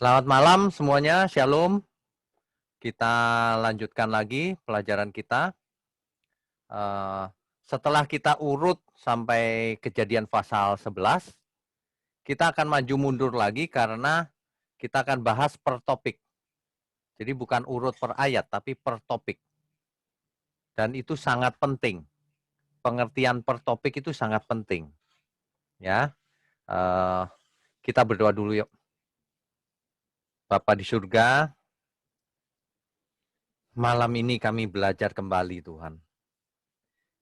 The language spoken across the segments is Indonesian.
Selamat malam semuanya, Shalom. Kita lanjutkan lagi pelajaran kita. Setelah kita urut sampai Kejadian pasal 11, kita akan maju mundur lagi karena kita akan bahas per topik. Jadi bukan urut per ayat, tapi per topik. Dan itu sangat penting. Pengertian per topik itu sangat penting. Ya, kita berdoa dulu yuk. Bapa di surga, malam ini kami belajar kembali Tuhan.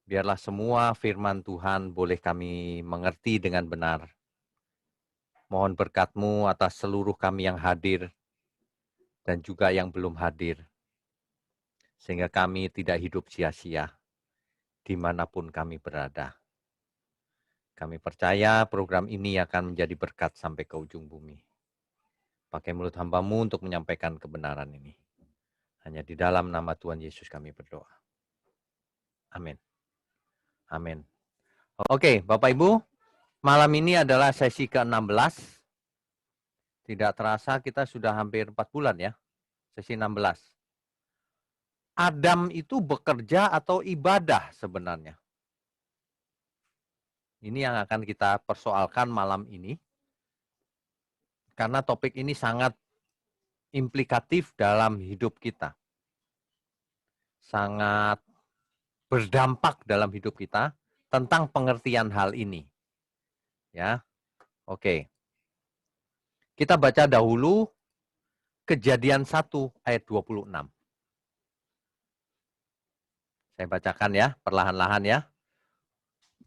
Biarlah semua firman Tuhan boleh kami mengerti dengan benar. Mohon berkat-Mu atas seluruh kami yang hadir dan juga yang belum hadir. Sehingga kami tidak hidup sia-sia dimanapun kami berada. Kami percaya program ini akan menjadi berkat sampai ke ujung bumi. Pakai mulut hamba-Mu untuk menyampaikan kebenaran ini. Hanya di dalam nama Tuhan Yesus kami berdoa. Amin. Amin. Oke, Bapak Ibu, malam ini adalah sesi ke-16. Tidak terasa kita sudah hampir 4 bulan ya, sesi 16. Adam itu bekerja atau ibadah sebenarnya? Ini yang akan kita persoalkan malam ini. Karena topik ini sangat implikatif dalam hidup kita. Sangat berdampak dalam hidup kita tentang pengertian hal ini. Ya, oke. Kita baca dahulu Kejadian 1 ayat 26. Saya bacakan ya, perlahan-lahan ya.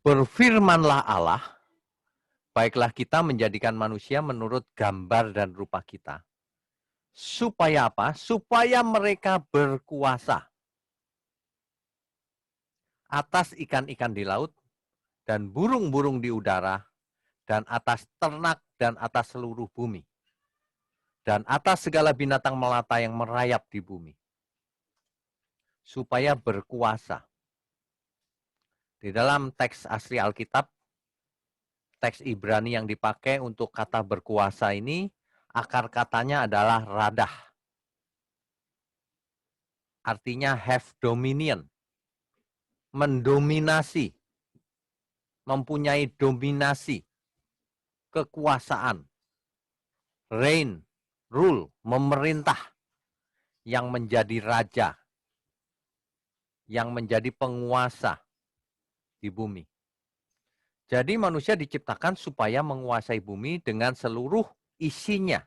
Berfirmanlah Allah, baiklah kita menjadikan manusia menurut gambar dan rupa kita. Supaya apa? Supaya mereka berkuasa atas ikan-ikan di laut dan burung-burung di udara dan atas ternak dan atas seluruh bumi. Dan atas segala binatang melata yang merayap di bumi. Supaya berkuasa. Di dalam teks asli Alkitab, teks Ibrani yang dipakai untuk kata berkuasa ini, akar katanya adalah radah. Artinya have dominion. Mendominasi. Mempunyai dominasi. Kekuasaan. Reign. Rule. Memerintah. Yang menjadi raja. Yang menjadi penguasa di bumi. Jadi manusia diciptakan supaya menguasai bumi dengan seluruh isinya.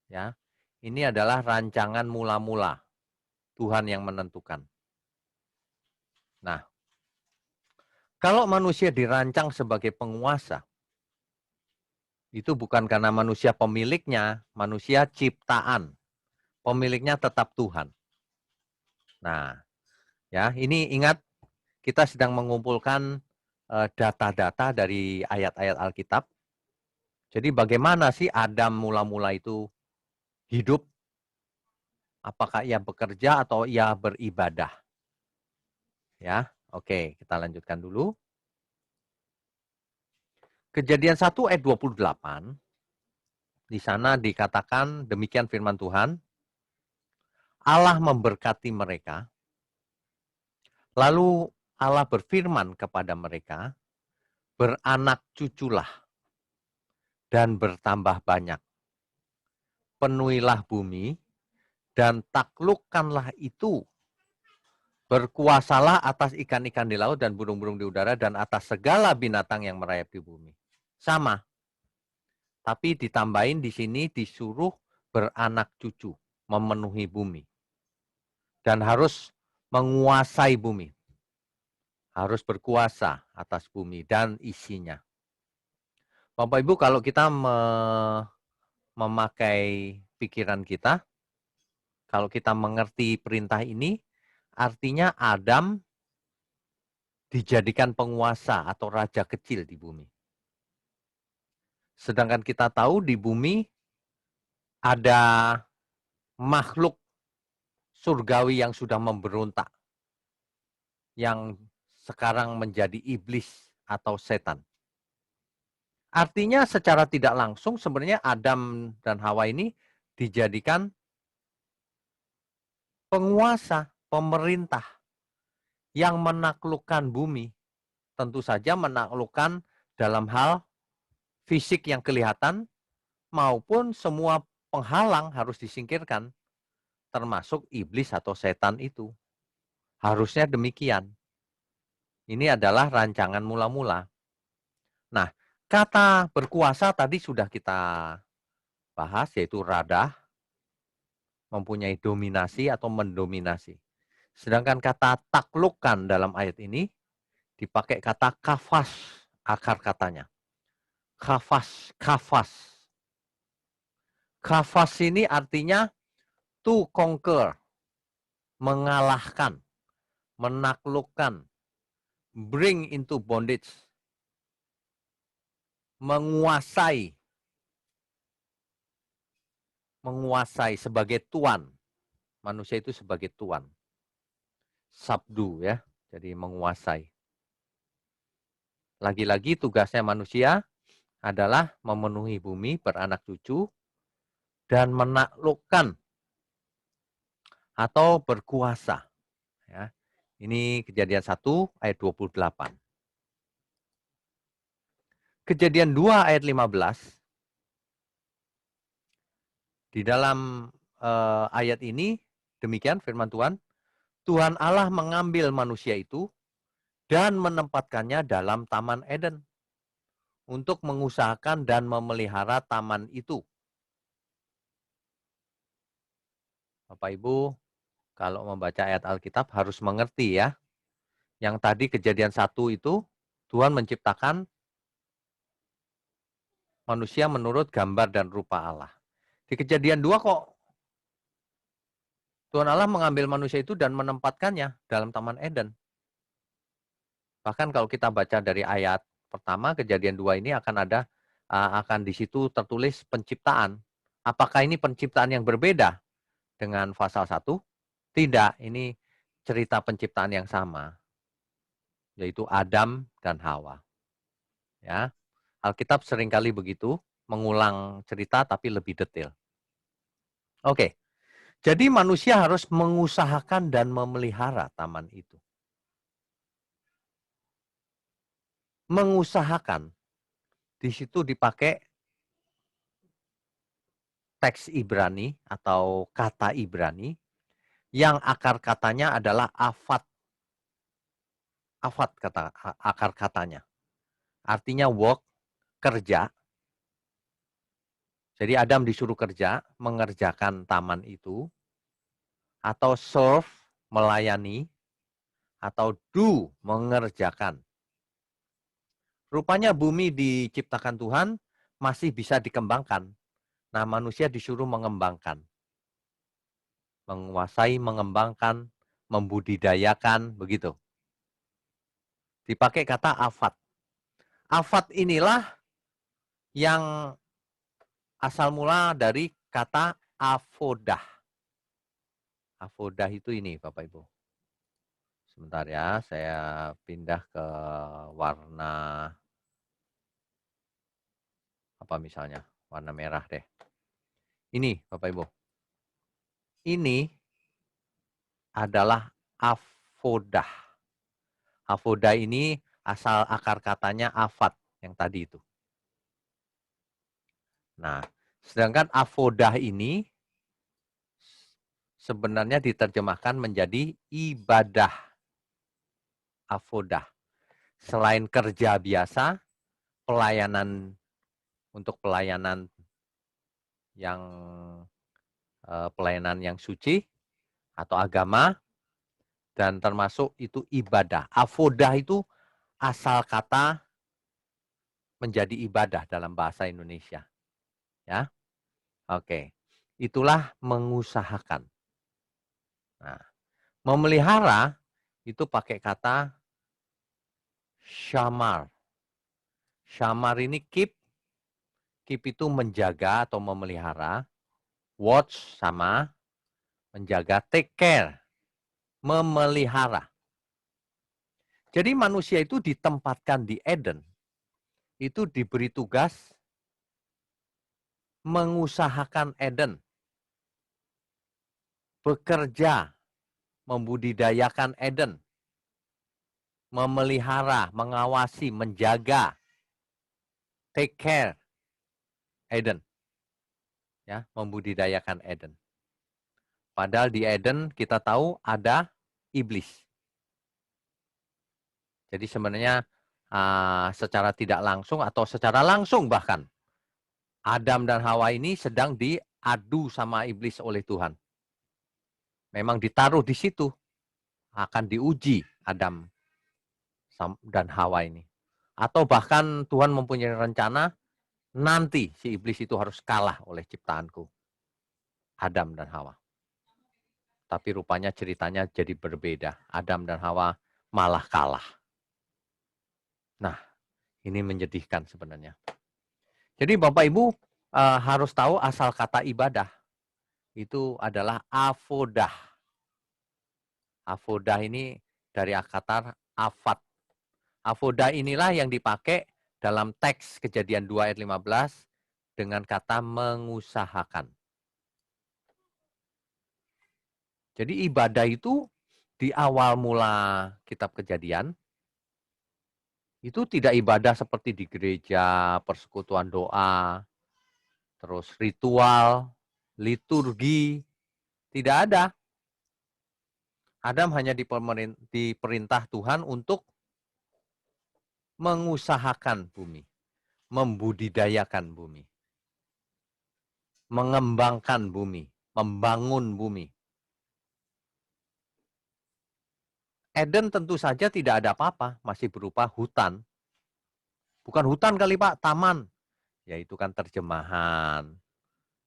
Ya, ini adalah rancangan mula-mula Tuhan yang menentukan. Nah, kalau manusia dirancang sebagai penguasa, itu bukan karena manusia pemiliknya, manusia ciptaan. Pemiliknya tetap Tuhan. Nah, ya, ini ingat kita sedang mengumpulkan data-data dari ayat-ayat Alkitab. Jadi bagaimana sih Adam mula-mula itu hidup? Apakah ia bekerja atau ia beribadah? Ya, oke, kita lanjutkan dulu. Kejadian 1 ayat 28, di sana dikatakan demikian firman Tuhan, Allah memberkati mereka, lalu Allah berfirman kepada mereka, beranak cuculah dan bertambah banyak. Penuhilah bumi dan taklukkanlah itu. Berkuasalah atas ikan-ikan di laut dan burung-burung di udara dan atas segala binatang yang merayap di bumi. Sama. Tapi ditambahin di sini disuruh beranak cucu, memenuhi bumi. Dan harus menguasai bumi. Harus berkuasa atas bumi dan isinya. Bapak Ibu, kalau kita memakai pikiran kita, kalau kita mengerti perintah ini, artinya Adam dijadikan penguasa atau raja kecil di bumi. Sedangkan kita tahu di bumi ada makhluk surgawi yang sudah memberontak, yang sekarang menjadi iblis atau setan. Artinya secara tidak langsung sebenarnya Adam dan Hawa ini dijadikan penguasa, pemerintah yang menaklukkan bumi. Tentu saja menaklukkan dalam hal fisik yang kelihatan maupun semua penghalang harus disingkirkan, termasuk iblis atau setan itu. Harusnya demikian. Ini adalah rancangan mula-mula. Nah, kata berkuasa tadi sudah kita bahas, yaitu radah, mempunyai dominasi atau mendominasi. Sedangkan kata taklukkan dalam ayat ini dipakai kata kafas, akar katanya. Kafas, kafas. Kafas ini artinya to conquer, mengalahkan, menaklukkan, bring into bondage, menguasai, menguasai sebagai tuan. Manusia itu sebagai tuan. Sabdu ya, jadi menguasai. Lagi-lagi tugasnya manusia adalah memenuhi bumi, beranak cucu, dan menaklukkan atau berkuasa. Ya. Ini Kejadian 1 ayat 28. Kejadian 2 ayat 15. Di dalam ayat ini demikian firman Tuhan, Tuhan Allah mengambil manusia itu dan menempatkannya dalam Taman Eden untuk mengusahakan dan memelihara taman itu. Bapak Ibu, kalau membaca ayat Alkitab harus mengerti ya. Yang tadi Kejadian 1 itu Tuhan menciptakan manusia menurut gambar dan rupa Allah. Di Kejadian 2 kok Tuhan Allah mengambil manusia itu dan menempatkannya dalam Taman Eden. Bahkan kalau kita baca dari ayat pertama, Kejadian 2 ini akan di situ tertulis penciptaan. Apakah ini penciptaan yang berbeda dengan pasal 1? Tidak, ini cerita penciptaan yang sama, yaitu Adam dan Hawa. Ya, Alkitab seringkali begitu, mengulang cerita tapi lebih detail. Oke, jadi manusia harus mengusahakan dan memelihara taman itu. Mengusahakan, di situ dipakai teks Ibrani atau kata Ibrani yang akar katanya adalah afat. Afat kata akar katanya. Artinya work, kerja. Jadi Adam disuruh kerja, mengerjakan taman itu, atau serve, melayani, atau do, mengerjakan. Rupanya bumi diciptakan Tuhan masih bisa dikembangkan. Nah, manusia disuruh mengembangkan. Menguasai, mengembangkan, membudidayakan, begitu. Dipakai kata afat. Afat inilah yang asal mula dari kata avodah. Avodah itu ini, Bapak Ibu. Sebentar ya, saya pindah ke warna apa misalnya, warna merah deh. Ini, Bapak Ibu. Ini adalah avodah. Avodah ini asal akar katanya afat yang tadi itu. Nah, sedangkan avodah ini sebenarnya diterjemahkan menjadi ibadah. Avodah. Selain kerja biasa, pelayanan untuk pelayanan yang suci atau agama, dan termasuk itu ibadah. Avodah itu asal kata menjadi ibadah dalam bahasa Indonesia. Ya, oke. Itulah mengusahakan. Nah, memelihara itu pakai kata syamar. Syamar ini keep itu menjaga atau memelihara. Watch sama menjaga, take care, memelihara. Jadi manusia itu ditempatkan di Eden. itu diberi tugas mengusahakan Eden, bekerja, membudidayakan Eden, memelihara, mengawasi, menjaga, take care Eden, ya, membudidayakan Eden. Padahal di Eden kita tahu ada iblis. Jadi sebenarnya secara tidak langsung atau secara langsung bahkan Adam dan Hawa ini sedang diadu sama iblis oleh Tuhan. Memang ditaruh di situ, akan diuji Adam dan Hawa ini. Atau bahkan Tuhan mempunyai rencana nanti si iblis itu harus kalah oleh ciptaanku, Adam dan Hawa. Tapi rupanya ceritanya jadi berbeda. Adam dan Hawa malah kalah. Nah, ini menyedihkan sebenarnya. Jadi Bapak Ibu harus tahu asal kata ibadah. Itu adalah avodah. Avodah ini dari akar afat. Avodah inilah yang dipakai dalam teks Kejadian 2 ayat 15 dengan kata mengusahakan. Jadi ibadah itu di awal mula kitab Kejadian, itu tidak ibadah seperti di gereja, persekutuan doa, terus ritual, liturgi, tidak ada. Adam hanya diperintah Tuhan untuk mengusahakan bumi, membudidayakan bumi, mengembangkan bumi, membangun bumi. Eden tentu saja tidak ada apa-apa, masih berupa hutan. Bukan hutan kali Pak, taman. Ya itu kan terjemahan.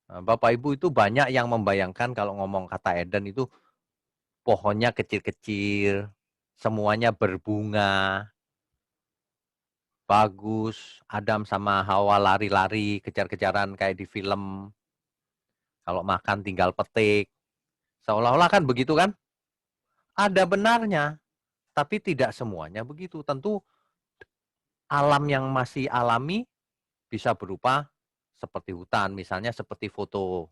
Bapak Ibu itu banyak yang membayangkan kalau ngomong kata Eden itu pohonnya kecil-kecil, semuanya berbunga, bagus, Adam sama Hawa lari-lari, kejar-kejaran kayak di film. Kalau makan tinggal petik. Seolah-olah kan begitu kan? Ada benarnya, tapi tidak semuanya begitu. Tentu alam yang masih alami bisa berupa seperti hutan, misalnya seperti foto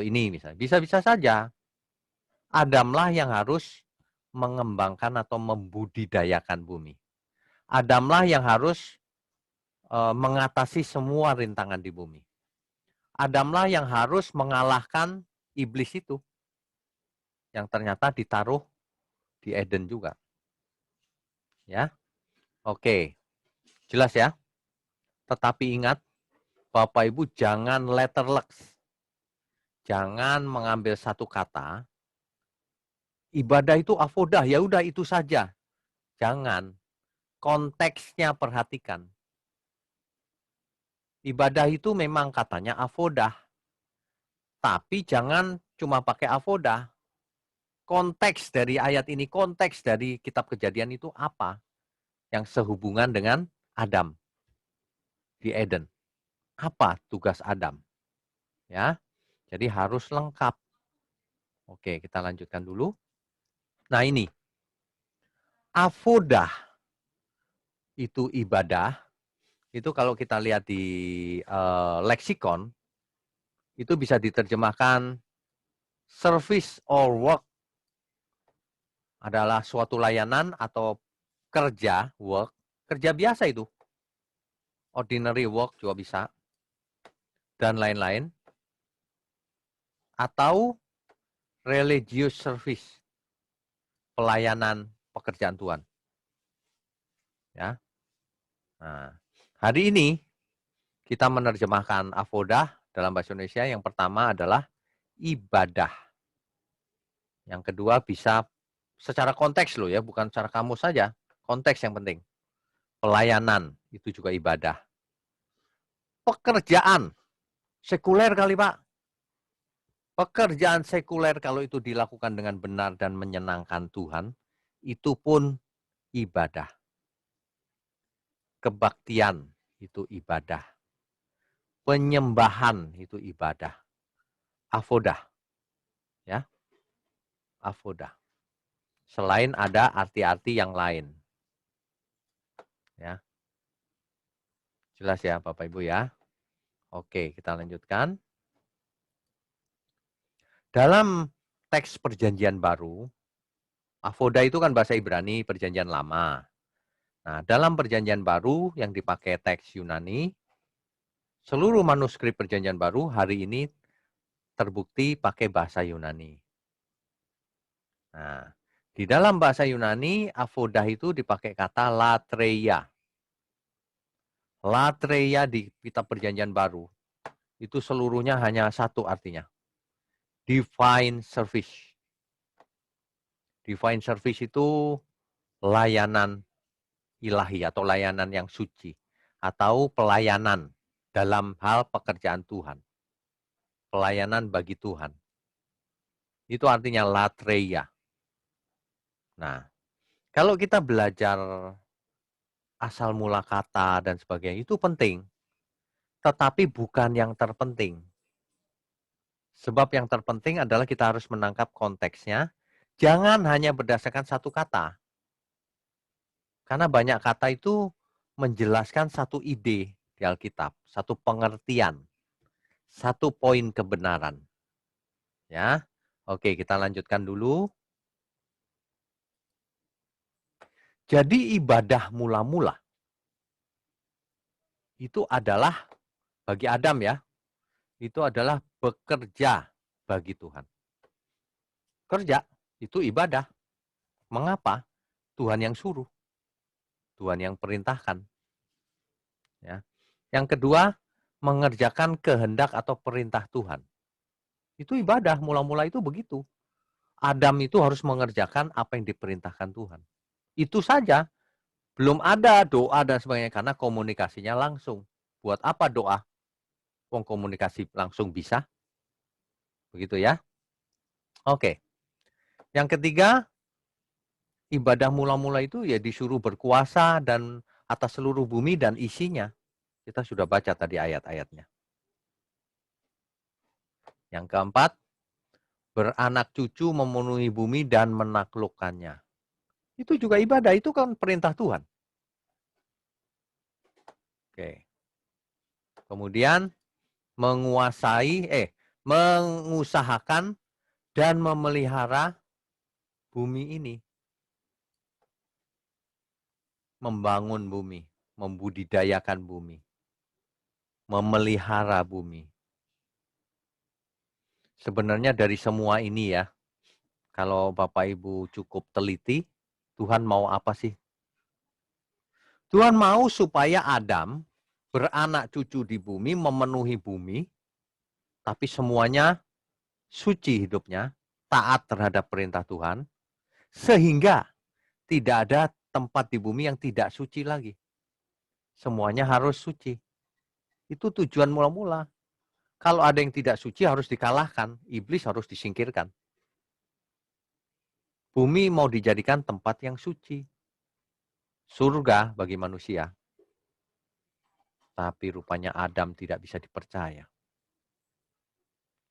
ini misalnya. Bisa-bisa saja. Adamlah yang harus mengembangkan atau membudidayakan bumi. Adamlah yang harus mengatasi semua rintangan di bumi. Adamlah yang harus mengalahkan iblis itu yang ternyata ditaruh di Eden juga. Ya. Oke. Jelas ya? Tetapi ingat, Bapak Ibu jangan letterless. Jangan mengambil satu kata, ibadah itu avodah, ya udah itu saja. Jangan. Konteksnya perhatikan. Ibadah itu memang katanya avodah. Tapi jangan cuma pakai avodah. Konteks dari ayat ini, konteks dari kitab Kejadian itu apa? Yang sehubungan dengan Adam di Eden. Apa tugas Adam? Ya. Jadi harus lengkap. Oke, kita lanjutkan dulu. Nah ini, avodah itu ibadah, itu kalau kita lihat di leksikon, itu bisa diterjemahkan service or work, adalah suatu layanan atau kerja, work, kerja biasa itu. Ordinary work juga bisa. Dan lain-lain. Atau religious service, pelayanan pekerjaan Tuhan. Ya. Nah, hari ini kita menerjemahkan avodah dalam bahasa Indonesia. Yang pertama adalah ibadah. Yang kedua bisa secara konteks loh ya, bukan secara kamus saja. Konteks yang penting. Pelayanan itu juga ibadah. Pekerjaan sekuler kali Pak. Pekerjaan sekuler kalau itu dilakukan dengan benar dan menyenangkan Tuhan, itu pun ibadah. Kebaktian itu ibadah. Penyembahan itu ibadah. Avodah. Ya, avodah. Selain ada arti-arti yang lain. Ya. Jelas ya Bapak Ibu ya? Oke, kita lanjutkan. Dalam teks perjanjian baru, avoda itu kan bahasa Ibrani perjanjian lama. Nah, dalam perjanjian baru yang dipakai teks Yunani, seluruh manuskrip perjanjian baru hari ini terbukti pakai bahasa Yunani. Nah, di dalam bahasa Yunani, avoda itu dipakai kata latreia. Latreia di kitab perjanjian baru, itu seluruhnya hanya satu artinya. Divine service. Divine service itu layanan ilahi atau layanan yang suci. Atau pelayanan dalam hal pekerjaan Tuhan. Pelayanan bagi Tuhan. Itu artinya latreia. Nah, kalau kita belajar asal mula kata dan sebagainya, itu penting. Tetapi bukan yang terpenting. Sebab yang terpenting adalah kita harus menangkap konteksnya. Jangan hanya berdasarkan satu kata. Karena banyak kata itu menjelaskan satu ide di Alkitab, satu pengertian, satu poin kebenaran. Ya. Oke, kita lanjutkan dulu. Jadi ibadah mula-mula itu adalah bagi Adam ya, itu adalah bekerja bagi Tuhan. Kerja itu ibadah. Mengapa? Tuhan yang suruh. Tuhan yang perintahkan. Ya. Yang kedua, mengerjakan kehendak atau perintah Tuhan. Itu ibadah, mula-mula itu begitu. Adam itu harus mengerjakan apa yang diperintahkan Tuhan. Itu saja, belum ada doa dan sebagainya karena komunikasinya langsung. Buat apa doa? Wong komunikasi langsung bisa. Begitu ya. Oke. Yang ketiga, ibadah mula-mula itu ya disuruh berkuasa dan atas seluruh bumi dan isinya. Kita sudah baca tadi ayat-ayatnya. Yang keempat, beranak cucu memenuhi bumi dan menaklukkannya. Itu juga ibadah, itu kan perintah Tuhan. Oke. Kemudian mengusahakan dan memelihara bumi ini. Membangun bumi, membudidayakan bumi, memelihara bumi. Sebenarnya dari semua ini ya, kalau Bapak Ibu cukup teliti, Tuhan mau apa sih? Tuhan mau supaya Adam beranak cucu di bumi, memenuhi bumi, tapi semuanya suci hidupnya, taat terhadap perintah Tuhan, sehingga tidak ada tempat di bumi yang tidak suci lagi. Semuanya harus suci. Itu tujuan mula-mula. Kalau ada yang tidak suci harus dikalahkan, iblis harus disingkirkan. Bumi mau dijadikan tempat yang suci. Surga bagi manusia. Tapi rupanya Adam tidak bisa dipercaya.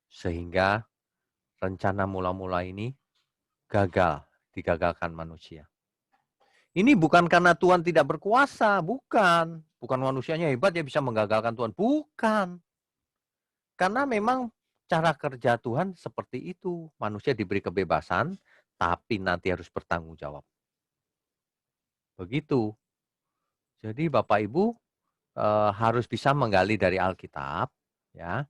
Sehingga rencana mula-mula ini gagal, digagalkan manusia. Ini bukan karena Tuhan tidak berkuasa, bukan. Bukan manusianya hebat ya bisa menggagalkan Tuhan, bukan. Karena memang cara kerja Tuhan seperti itu. Manusia diberi kebebasan, tapi nanti harus bertanggung jawab. Begitu. Jadi Bapak Ibu harus bisa menggali dari Alkitab, ya,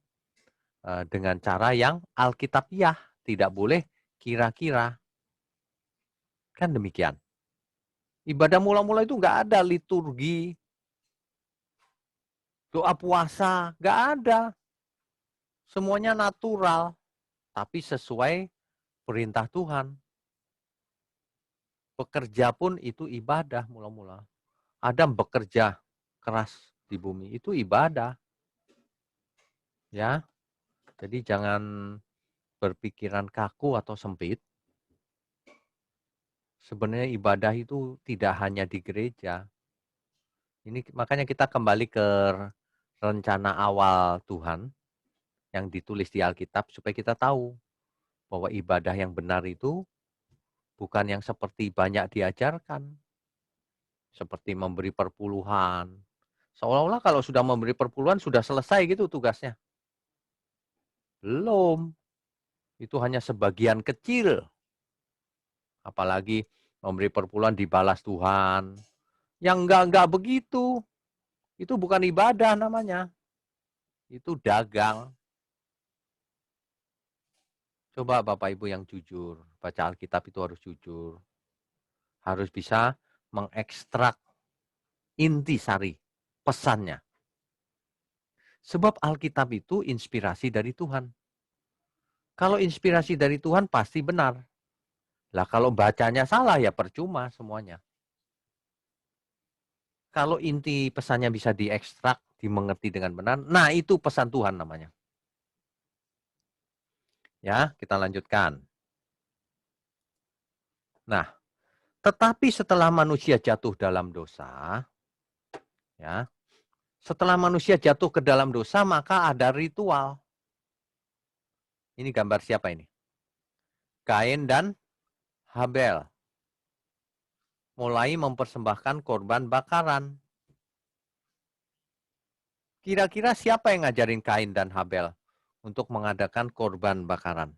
dengan cara yang Alkitabiah, tidak boleh kira-kira. Kan demikian. Ibadah mula-mula itu nggak ada liturgi, doa puasa, nggak ada. Semuanya natural, tapi sesuai perintah Tuhan. Bekerja pun itu ibadah mula-mula. Adam bekerja keras di bumi, itu ibadah. Ya, jadi jangan berpikiran kaku atau sempit. Sebenarnya ibadah itu tidak hanya di gereja. Ini makanya kita kembali ke rencana awal Tuhan yang ditulis di Alkitab supaya kita tahu bahwa ibadah yang benar itu bukan yang seperti banyak diajarkan. Seperti memberi perpuluhan, Seolah-olah kalau sudah memberi perpuluhan sudah selesai gitu tugasnya. Belum. Itu hanya sebagian kecil. Apalagi memberi perpuluhan dibalas Tuhan. Yang enggak begitu. Itu bukan ibadah namanya. Itu dagang. Coba Bapak Ibu yang jujur. Baca Alkitab itu harus jujur. Harus bisa mengekstrak intisari pesannya. Sebab Alkitab itu inspirasi dari Tuhan. Kalau inspirasi dari Tuhan pasti benar. Lah kalau bacanya salah ya percuma semuanya. Kalau inti pesannya bisa diekstrak, dimengerti dengan benar, nah itu pesan Tuhan namanya. Ya, kita lanjutkan. Nah, tetapi setelah manusia jatuh dalam dosa, ya, setelah manusia jatuh ke dalam dosa, maka ada ritual. Ini gambar siapa ini? Kain dan Habel. Mulai mempersembahkan korban bakaran. Kira-kira siapa yang ngajarin Kain dan Habel untuk mengadakan korban bakaran?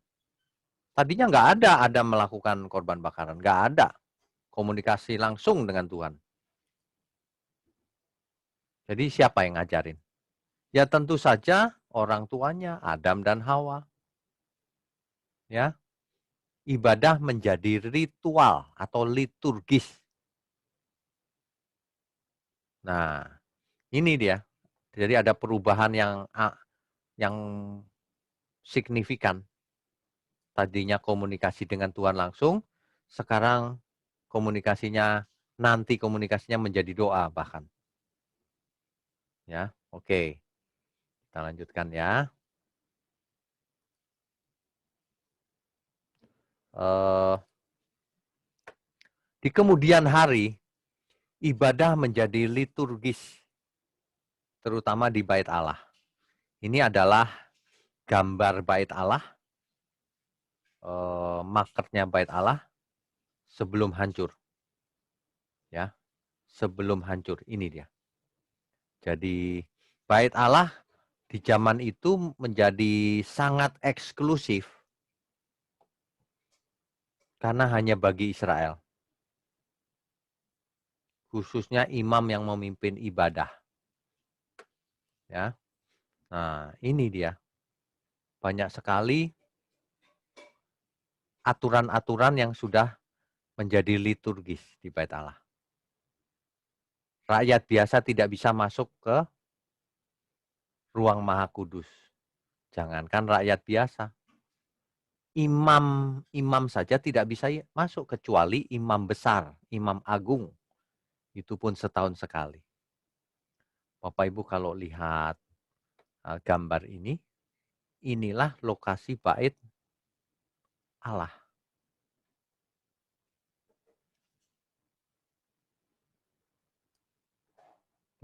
Tadinya nggak ada Adam melakukan korban bakaran. Nggak ada komunikasi langsung dengan Tuhan. Jadi siapa yang ngajarin? Ya tentu saja orang tuanya Adam dan Hawa. Ya, ibadah menjadi ritual atau liturgis. Nah, ini dia. Jadi ada perubahan yang signifikan. Tadinya komunikasi dengan Tuhan langsung, sekarang nanti komunikasinya menjadi doa bahkan. Ya, oke. Kita lanjutkan ya. Di kemudian hari, ibadah menjadi liturgis, terutama di bait Allah. Ini adalah gambar bait Allah, markernya bait Allah sebelum hancur. Ya, sebelum hancur, ini dia. Jadi bait Allah di zaman itu menjadi sangat eksklusif karena hanya bagi Israel. Khususnya imam yang memimpin ibadah. Ya. Nah, ini dia. Banyak sekali aturan-aturan yang sudah menjadi liturgis di bait Allah. Rakyat biasa tidak bisa masuk ke ruang Maha Kudus. Jangankan rakyat biasa. Imam saja tidak bisa masuk kecuali imam besar, imam agung. Itu pun setahun sekali. Bapak Ibu kalau lihat gambar ini, inilah lokasi bait Allah.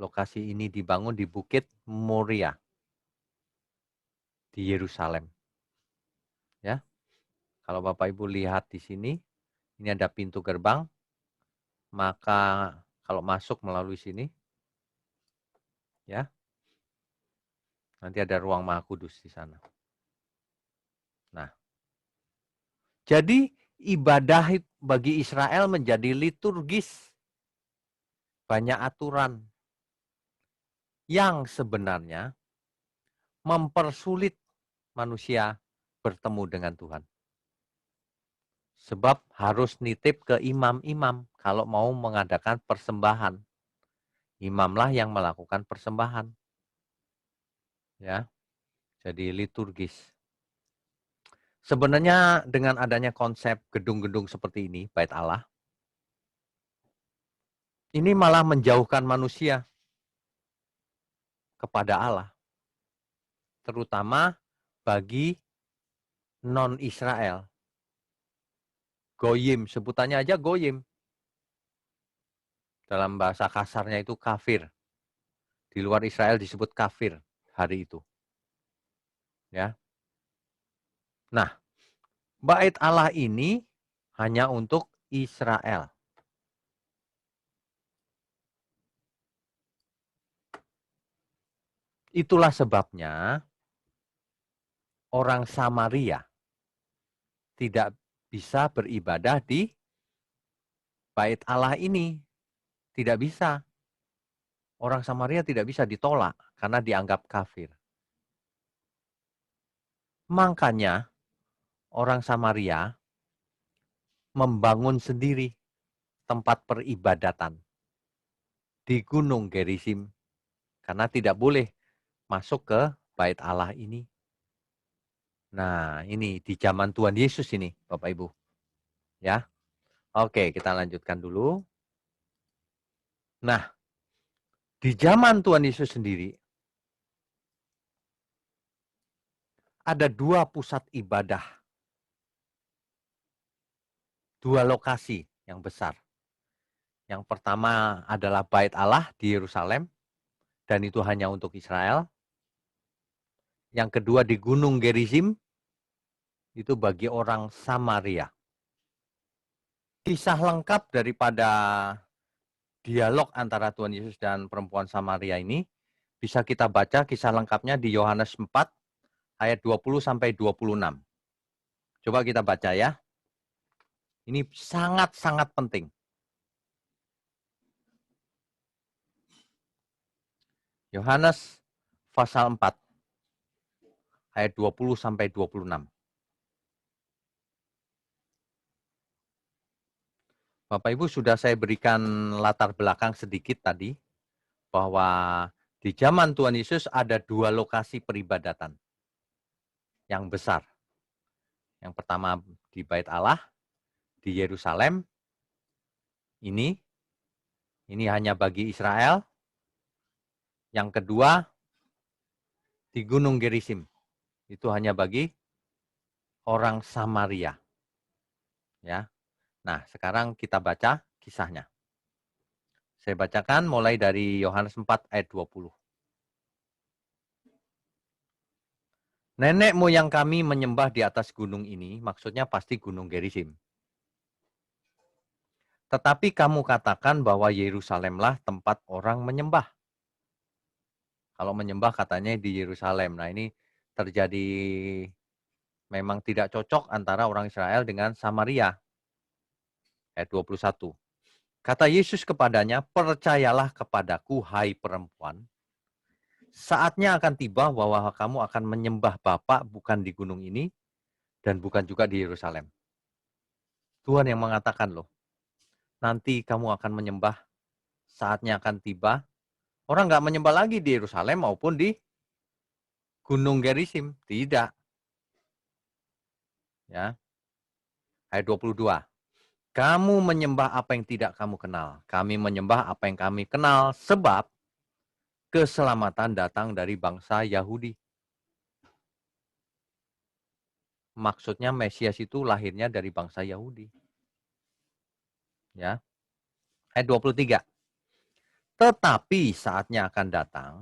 Lokasi ini dibangun di Bukit Moria di Yerusalem. Ya. Kalau Bapak Ibu lihat di sini, ini ada pintu gerbang. Maka kalau masuk melalui sini, ya, nanti ada ruang Maha Kudus di sana. Nah, jadi ibadah bagi Israel menjadi liturgis. Banyak aturan yang sebenarnya mempersulit manusia bertemu dengan Tuhan. Sebab harus nitip ke imam-imam kalau mau mengadakan persembahan. Imamlah yang melakukan persembahan. Ya. Jadi liturgis. Sebenarnya dengan adanya konsep gedung-gedung seperti ini, bait Allah, ini malah menjauhkan manusia kepada Allah. Terutama bagi non-Israel. Goyim, sebutannya aja goyim. Dalam bahasa kasarnya itu kafir. Di luar Israel disebut kafir hari itu. Ya. Nah, bait Allah ini hanya untuk Israel. Itulah sebabnya orang Samaria tidak bisa beribadah di bait Allah ini. Tidak bisa. Orang Samaria tidak bisa ditolak karena dianggap kafir. Makanya orang Samaria membangun sendiri tempat peribadatan di Gunung Gerizim karena tidak boleh masuk ke bait Allah ini. Nah, ini di zaman Tuhan Yesus ini, Bapak Ibu. Ya. Oke, kita lanjutkan dulu. Nah, di zaman Tuhan Yesus sendiri ada 2 pusat ibadah. 2 lokasi yang besar. Yang pertama adalah bait Allah di Yerusalem dan itu hanya untuk Israel. Yang kedua di Gunung Gerizim itu bagi orang Samaria. Kisah lengkap daripada dialog antara Tuhan Yesus dan perempuan Samaria ini bisa kita baca kisah lengkapnya di Yohanes 4 ayat 20 sampai 26. Coba kita baca ya. Ini sangat-sangat penting. Yohanes pasal 4 ayat 20 sampai 26. Bapak Ibu sudah saya berikan latar belakang sedikit tadi bahwa di zaman Tuhan Yesus ada 2 lokasi peribadatan yang besar. Yang pertama di bait Allah di Yerusalem. Ini hanya bagi Israel. Yang kedua di Gunung Gerizim. Itu hanya bagi orang Samaria. Ya. Nah, sekarang kita baca kisahnya. Saya bacakan mulai dari Yohanes 4 ayat 20. Nenek moyang kami menyembah di atas gunung ini, maksudnya pasti Gunung Gerizim. Tetapi kamu katakan bahwa Yerusalemlah tempat orang menyembah. Kalau menyembah katanya di Yerusalem. Nah, ini terjadi memang tidak cocok antara orang Israel dengan Samaria. Ayat 21. Kata Yesus kepadanya, percayalah kepadaku, hai perempuan. Saatnya akan tiba bahwa kamu akan menyembah Bapa bukan di gunung ini dan bukan juga di Yerusalem. Tuhan yang mengatakan loh, nanti kamu akan menyembah, saatnya akan tiba. Orang nggak menyembah lagi di Yerusalem maupun di Gunung Gerizim. Tidak. Ya. Ayat 22. Kamu menyembah apa yang tidak kamu kenal. Kami menyembah apa yang kami kenal sebab keselamatan datang dari bangsa Yahudi. Maksudnya Mesias itu lahirnya dari bangsa Yahudi. Ya. Ayat 23. Tetapi saatnya akan datang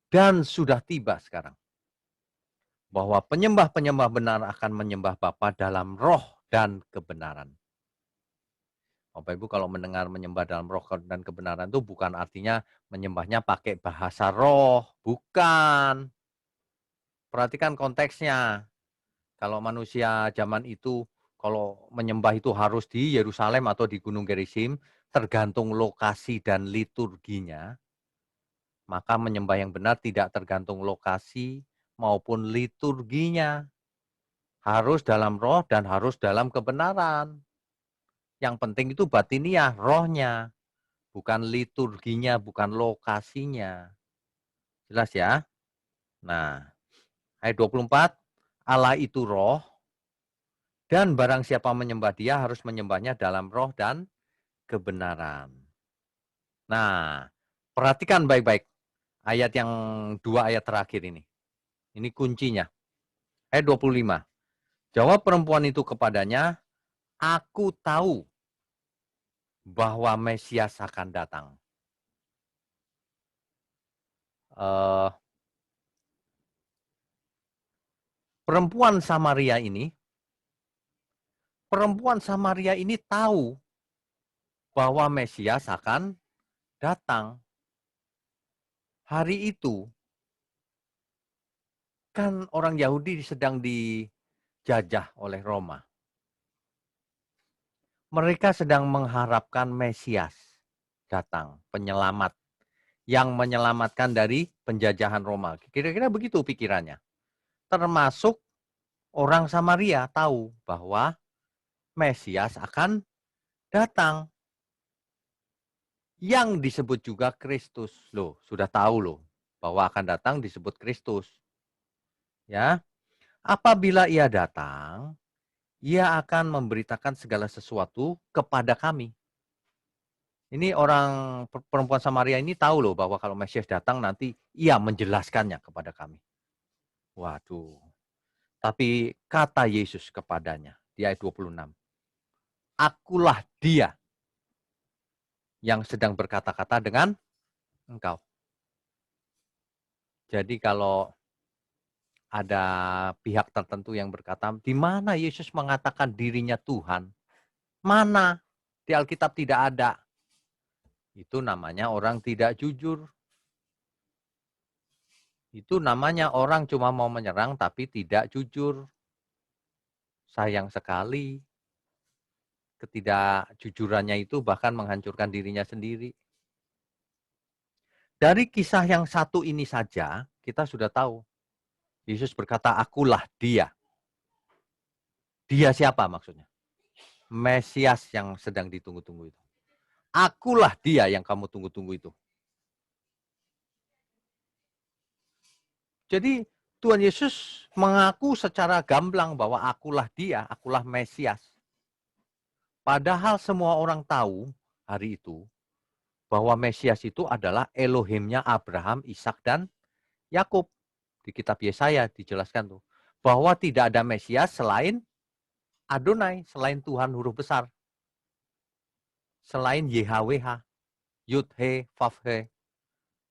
dan sudah tiba sekarang bahwa penyembah-penyembah benar akan menyembah Bapa dalam roh dan kebenaran. Bapak Ibu kalau mendengar menyembah dalam roh dan kebenaran itu bukan artinya menyembahnya pakai bahasa roh, bukan. Perhatikan konteksnya. Kalau manusia zaman itu, kalau menyembah itu harus di Yerusalem atau di Gunung Gerizim, tergantung lokasi dan liturginya, maka menyembah yang benar tidak tergantung lokasi maupun liturginya. Harus dalam roh dan harus dalam kebenaran. Yang penting itu batiniah, rohnya. Bukan liturginya, bukan lokasinya. Jelas ya? Nah, ayat 24, Allah itu roh, dan barang siapa menyembah dia harus menyembahnya dalam roh dan kebenaran. Nah, perhatikan baik-baik ayat yang 2 ayat terakhir ini. Ini kuncinya. Ayat 25. Jawab perempuan itu kepadanya, aku tahu bahwa Mesias akan datang. Perempuan Samaria ini tahu bahwa Mesias akan datang. Hari itu Kan orang Yahudi sedang dijajah oleh Roma. Mereka sedang mengharapkan Mesias datang, penyelamat yang menyelamatkan dari penjajahan Roma. Kira-kira begitu pikirannya. Termasuk orang Samaria tahu bahwa Mesias akan datang. Yang disebut juga Kristus. Loh, sudah tahu loh bahwa akan datang disebut Kristus. Ya, apabila ia datang, ia akan memberitakan segala sesuatu kepada kami. Ini orang perempuan Samaria ini tahu loh bahwa kalau Mesias datang nanti ia menjelaskannya kepada kami. Waduh. Tapi kata Yesus kepadanya di ayat 26. Akulah dia yang sedang berkata-kata dengan engkau. Jadi kalau ada pihak tertentu yang berkata, di mana Yesus mengatakan dirinya Tuhan? Mana? Di Alkitab tidak ada. Itu namanya orang tidak jujur. Itu namanya orang cuma mau menyerang tapi tidak jujur. Sayang sekali. Ketidakjujurannya itu bahkan menghancurkan dirinya sendiri. Dari kisah yang satu ini saja, kita sudah tahu. Yesus berkata, akulah dia. Dia siapa maksudnya? Mesias yang sedang ditunggu-tunggu itu. Akulah dia yang kamu tunggu-tunggu itu. Jadi Tuhan Yesus mengaku secara gamblang bahwa akulah dia, akulah Mesias. Padahal semua orang tahu hari itu bahwa Mesias itu adalah Elohimnya Abraham, Ishak, dan Yakub. Di kitab Yesaya dijelaskan tuh bahwa tidak ada Mesias selain Adonai, selain Tuhan huruf besar. Selain YHWH, Yud He Vav He.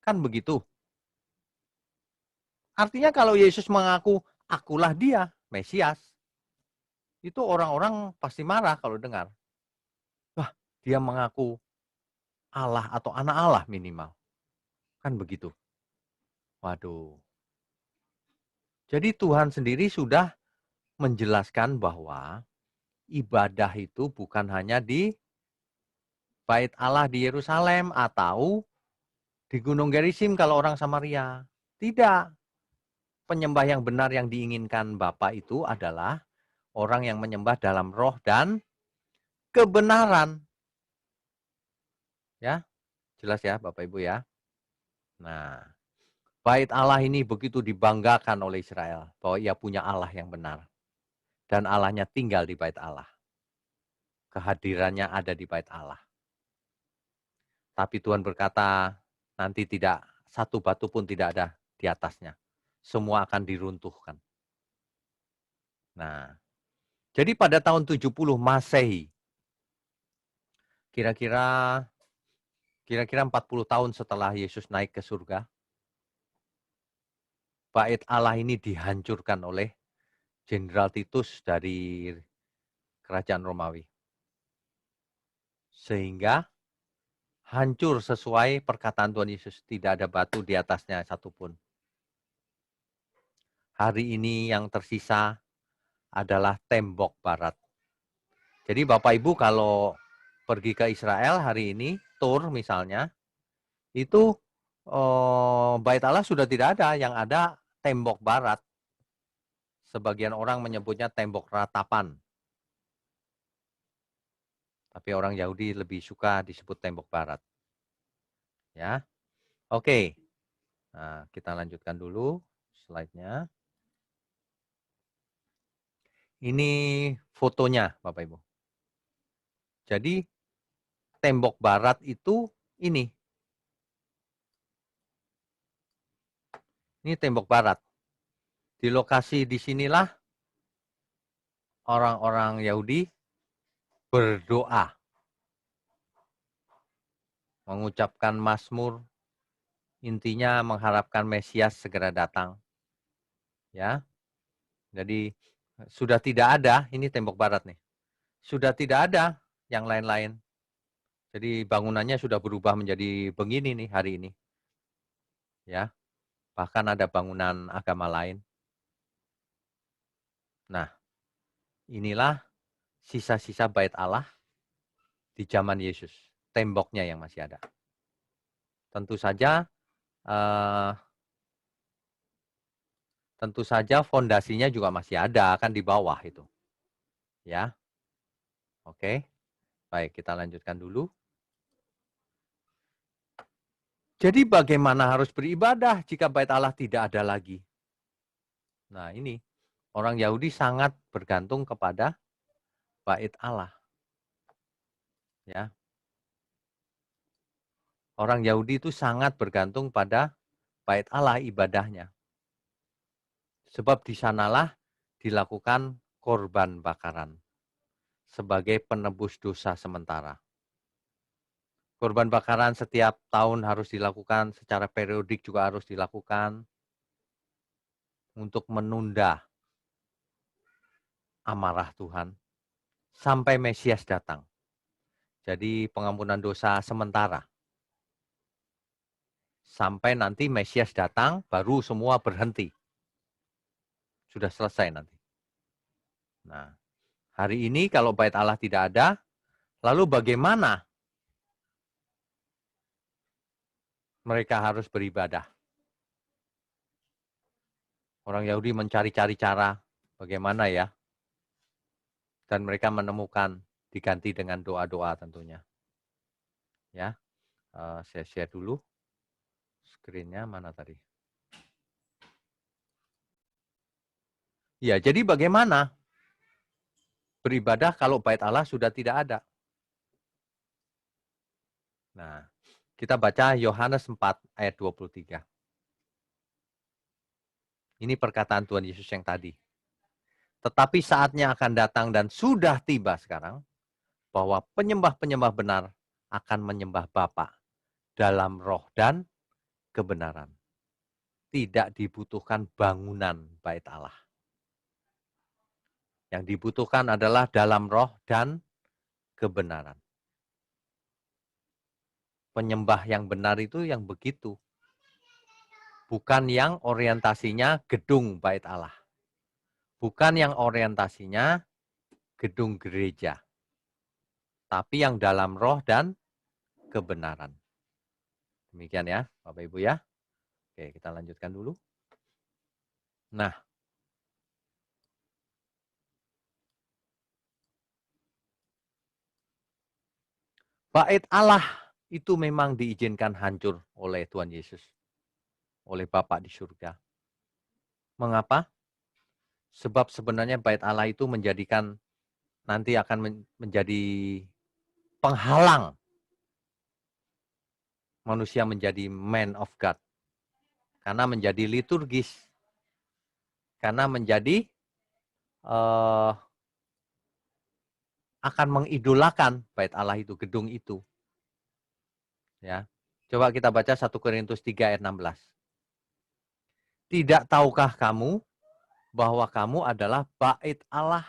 Kan begitu. Artinya kalau Yesus mengaku akulah dia, Mesias, itu orang-orang pasti marah kalau dengar. Wah, dia mengaku Allah atau anak Allah minimal. Kan begitu. Waduh. Jadi Tuhan sendiri sudah menjelaskan bahwa ibadah itu bukan hanya di Bait Allah di Yerusalem atau di Gunung Gerizim kalau orang Samaria. Tidak. Penyembah yang benar yang diinginkan Bapa itu adalah orang yang menyembah dalam roh dan kebenaran. Ya, jelas ya Bapak Ibu ya. Nah, Bait Allah ini begitu dibanggakan oleh Israel bahwa ia punya Allah yang benar. Dan Allahnya tinggal di Bait Allah. Kehadirannya ada di Bait Allah. Tapi Tuhan berkata, nanti tidak satu batu pun tidak ada di atasnya. Semua akan diruntuhkan. Nah, jadi pada tahun 70 Masehi, kira-kira 40 tahun setelah Yesus naik ke surga, Bait Allah ini dihancurkan oleh Jenderal Titus dari kerajaan Romawi. Sehingga hancur sesuai perkataan Tuhan Yesus. Tidak ada batu di atasnya satupun. Hari ini yang tersisa adalah tembok barat. Jadi Bapak Ibu kalau pergi ke Israel hari ini, tour misalnya, itu Bait Allah sudah tidak ada, yang ada tembok barat. Sebagian orang menyebutnya tembok ratapan. Tapi orang Yahudi lebih suka disebut tembok barat. Ya, oke. Nah, kita lanjutkan dulu slide-nya. Ini fotonya, Bapak Ibu. Jadi tembok barat itu ini. Ini tembok barat. Di lokasi disinilah orang-orang Yahudi berdoa. Mengucapkan mazmur. Intinya mengharapkan Mesias segera datang. Ya. Jadi sudah tidak ada, ini tembok barat nih. Sudah tidak ada yang lain-lain. Jadi bangunannya sudah berubah menjadi begini nih hari ini. Ya. Bahkan ada bangunan agama lain. Nah, inilah sisa-sisa bait Allah di zaman Yesus. Temboknya yang masih ada. Tentu saja fondasinya juga masih ada kan di bawah itu. Ya. Oke. Baik, kita lanjutkan dulu. Jadi bagaimana harus beribadah jika bait Allah tidak ada lagi? Nah, ini orang Yahudi sangat bergantung kepada bait Allah. Ya. Orang Yahudi itu sangat bergantung pada bait Allah ibadahnya. Sebab di sanalah dilakukan korban bakaran sebagai penebus dosa sementara. Korban bakaran setiap tahun harus dilakukan, secara periodik juga harus dilakukan untuk menunda amarah Tuhan sampai Mesias datang. Jadi pengampunan dosa sementara. Sampai nanti Mesias datang, baru semua berhenti. Sudah selesai nanti. Nah, hari ini kalau bait Allah tidak ada, lalu bagaimana mereka harus beribadah? Orang Yahudi mencari-cari cara bagaimana ya. Dan mereka menemukan diganti dengan doa-doa tentunya. Ya, saya share dulu. Screen-nya mana tadi? Ya, jadi bagaimana beribadah kalau bait Allah sudah tidak ada? Nah, kita baca Yohanes 4 ayat 23. Ini perkataan Tuhan Yesus yang tadi. Tetapi saatnya akan datang dan sudah tiba sekarang bahwa penyembah-penyembah benar akan menyembah Bapa dalam roh dan kebenaran. Tidak dibutuhkan bangunan bait Allah. Yang dibutuhkan adalah dalam roh dan kebenaran. Penyembah yang benar itu yang begitu. Bukan yang orientasinya gedung bait Allah. Bukan yang orientasinya gedung gereja. Tapi yang dalam roh dan kebenaran. Demikian ya, Bapak Ibu ya. Oke, kita lanjutkan dulu. Nah, bait Allah itu memang diizinkan hancur oleh Tuhan Yesus. Oleh Bapa di surga. Mengapa? Sebab sebenarnya bait Allah itu menjadikan nanti akan menjadi penghalang manusia menjadi man of God. Karena menjadi liturgis. Karena menjadi akan mengidolakan bait Allah itu, gedung itu. Ya. Coba kita baca 1 Korintus 3 ayat 16. Tidak tahukah kamu bahwa kamu adalah bait Allah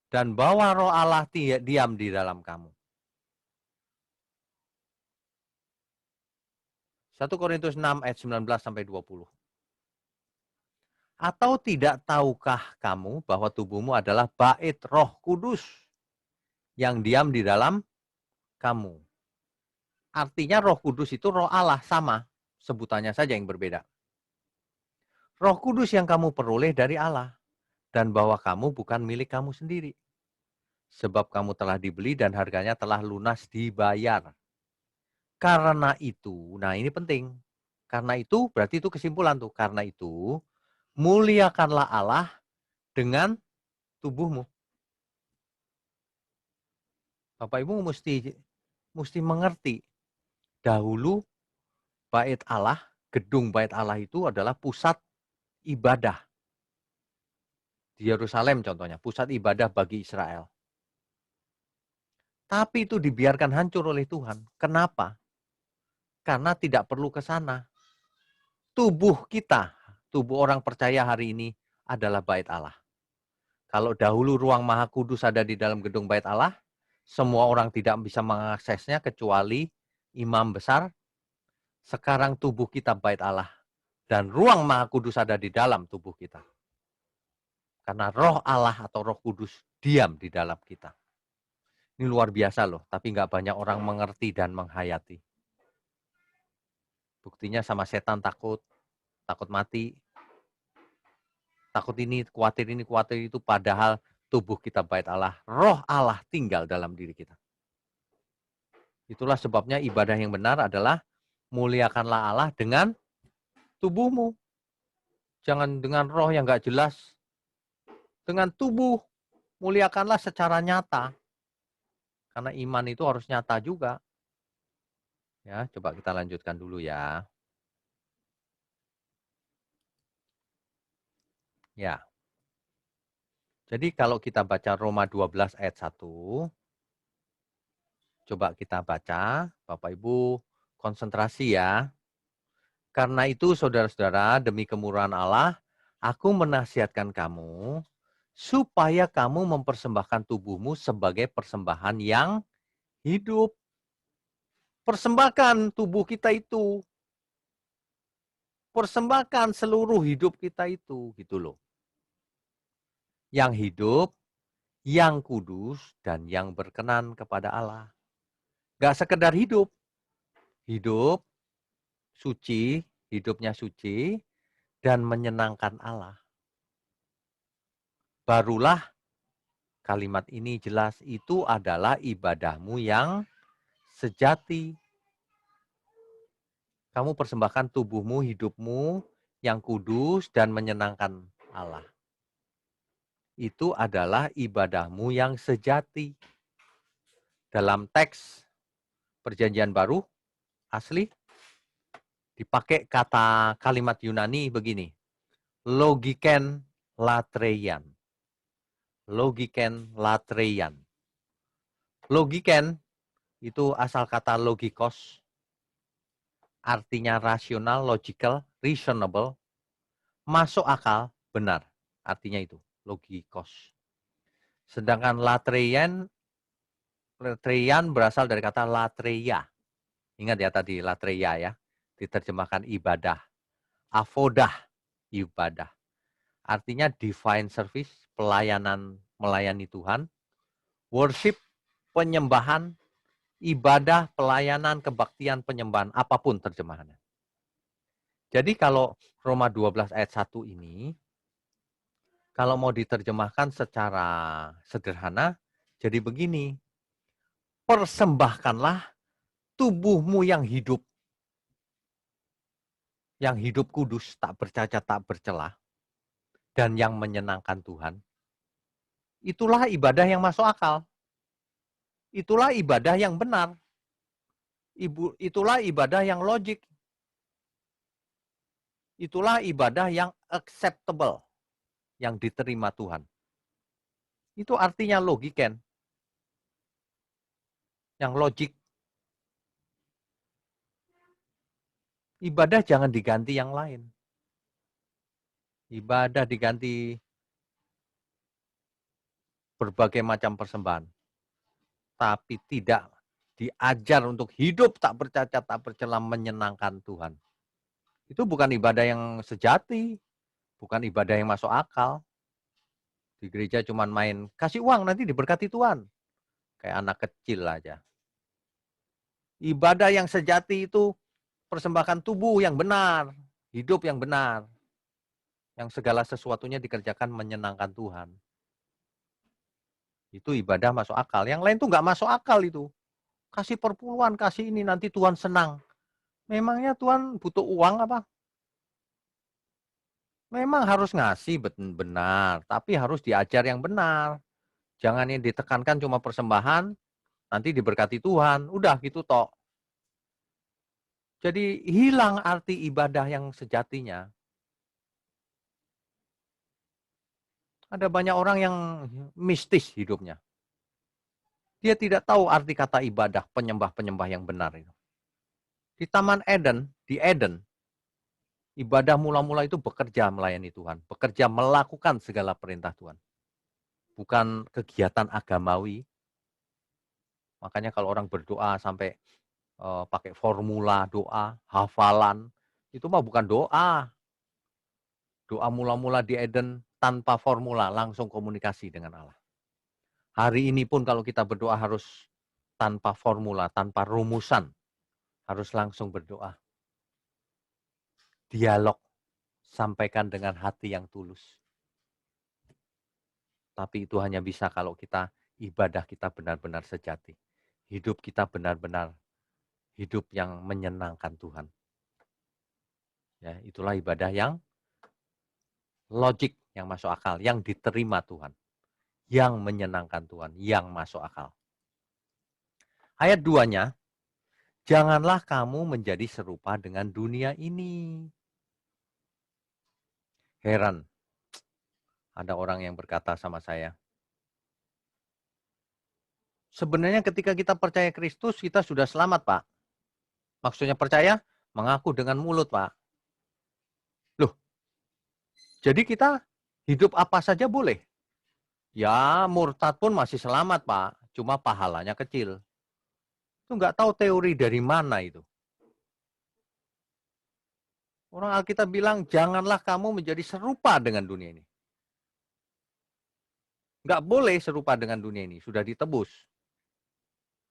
dan bahwa roh Allah diam di dalam kamu. 1 Korintus 6 ayat 19 sampai 20. Atau tidak tahukah kamu bahwa tubuhmu adalah bait Roh Kudus yang diam di dalam kamu. Artinya Roh Kudus itu roh Allah, sama. Sebutannya saja yang berbeda. Roh Kudus yang kamu peroleh dari Allah. Dan bahwa kamu bukan milik kamu sendiri. Sebab kamu telah dibeli dan harganya telah lunas dibayar. Karena itu, nah ini penting. Karena itu, berarti itu kesimpulan tuh. Karena itu, muliakanlah Allah dengan tubuhmu. Bapak Ibu mesti mengerti. Dahulu bait Allah, gedung bait Allah itu adalah pusat ibadah. Di Yerusalem contohnya, pusat ibadah bagi Israel. Tapi itu dibiarkan hancur oleh Tuhan. Kenapa? Karena tidak perlu ke sana. Tubuh kita, tubuh orang percaya hari ini adalah bait Allah. Kalau dahulu ruang Maha Kudus ada di dalam gedung bait Allah, semua orang tidak bisa mengaksesnya kecuali imam besar. Sekarang tubuh kita bait Allah. Dan ruang Maha Kudus ada di dalam tubuh kita. Karena roh Allah atau Roh Kudus diam di dalam kita. Ini luar biasa loh, tapi nggak banyak orang mengerti dan menghayati. Buktinya sama setan takut mati, takut ini, khawatir itu, padahal tubuh kita bait Allah, roh Allah tinggal dalam diri kita. Itulah sebabnya ibadah yang benar adalah muliakanlah Allah dengan tubuhmu. Jangan dengan roh yang nggak jelas. Dengan tubuh, muliakanlah secara nyata. Karena iman itu harus nyata juga. Ya, coba kita lanjutkan dulu ya. Ya. Jadi kalau kita baca Roma 12 ayat 1, coba kita baca, Bapak Ibu konsentrasi ya. Karena itu saudara-saudara, demi kemurahan Allah, aku menasihatkan kamu supaya kamu mempersembahkan tubuhmu sebagai persembahan yang hidup. Persembahkan tubuh kita itu. Persembahkan seluruh hidup kita itu, gitu loh. Yang hidup, yang kudus, dan yang berkenan kepada Allah. Gak sekedar hidup. Hidup, suci, hidupnya suci, dan menyenangkan Allah. Barulah kalimat ini jelas, itu adalah ibadahmu yang sejati. Kamu persembahkan tubuhmu, hidupmu yang kudus dan menyenangkan Allah. Itu adalah ibadahmu yang sejati. Dalam teks Perjanjian Baru asli dipakai kata kalimat Yunani begini. Logiken latreian. Logiken latreian. Logiken itu asal kata logikos, artinya rasional, logical, reasonable, masuk akal, benar. Artinya itu, logikos. Sedangkan latreian berasal dari kata latreia. Ingat ya tadi latreia ya, diterjemahkan ibadah. Avodah, ibadah. Artinya divine service, pelayanan, melayani Tuhan. Worship, penyembahan, ibadah, pelayanan, kebaktian, penyembahan, apapun terjemahannya. Jadi kalau Roma 12 ayat 1 ini, kalau mau diterjemahkan secara sederhana, jadi begini, persembahkanlah tubuhmu yang hidup kudus, tak bercacat, tak bercelah, dan yang menyenangkan Tuhan. Itulah ibadah yang masuk akal. Itulah ibadah yang benar. Itulah ibadah yang logik. Itulah ibadah yang acceptable, yang diterima Tuhan. Itu artinya logiken, yang logik. Ibadah jangan diganti yang lain. Ibadah diganti berbagai macam persembahan. Tapi tidak diajar untuk hidup tak bercacat, tak bercela, menyenangkan Tuhan. Itu bukan ibadah yang sejati, bukan ibadah yang masuk akal. Di gereja cuma main, kasih uang nanti diberkati Tuhan. Kayak anak kecil aja. Ibadah yang sejati itu persembahkan tubuh yang benar, hidup yang benar. Yang segala sesuatunya dikerjakan menyenangkan Tuhan. Itu ibadah masuk akal. Yang lain tuh nggak masuk akal itu. Kasih perpuluhan, kasih ini, nanti Tuhan senang. Memangnya Tuhan butuh uang apa? Memang harus ngasih benar, tapi harus diajar yang benar. Jangan yang ditekankan cuma persembahan, nanti diberkati Tuhan. Udah gitu tok. Jadi hilang arti ibadah yang sejatinya. Ada banyak orang yang mistis hidupnya. Dia tidak tahu arti kata ibadah, penyembah-penyembah yang benar itu. Di Taman Eden, di Eden, ibadah mula-mula itu bekerja melayani Tuhan. Bekerja melakukan segala perintah Tuhan. Bukan kegiatan agamawi. Makanya kalau orang berdoa sampai pakai formula doa, hafalan, itu mah bukan doa. Doa mula-mula di Eden tanpa formula, langsung komunikasi dengan Allah. Hari ini pun kalau kita berdoa harus tanpa formula, tanpa rumusan. Harus langsung berdoa. Dialog, sampaikan dengan hati yang tulus. Tapi itu hanya bisa kalau kita ibadah kita benar-benar sejati. Hidup kita benar-benar hidup yang menyenangkan Tuhan. Ya, itulah ibadah yang logik, yang masuk akal, yang diterima Tuhan, yang menyenangkan Tuhan, yang masuk akal. Ayat 2-nya, janganlah kamu menjadi serupa dengan dunia ini. Heran, ada orang yang berkata sama saya, sebenarnya ketika kita percaya Kristus, kita sudah selamat, Pak. Maksudnya percaya, mengaku dengan mulut, Pak. Loh, jadi kita hidup apa saja boleh? Ya, murtad pun masih selamat, Pak. Cuma pahalanya kecil. Itu nggak tahu teori dari mana itu. Orang Alkitab bilang, janganlah kamu menjadi serupa dengan dunia ini. Nggak boleh serupa dengan dunia ini, sudah ditebus.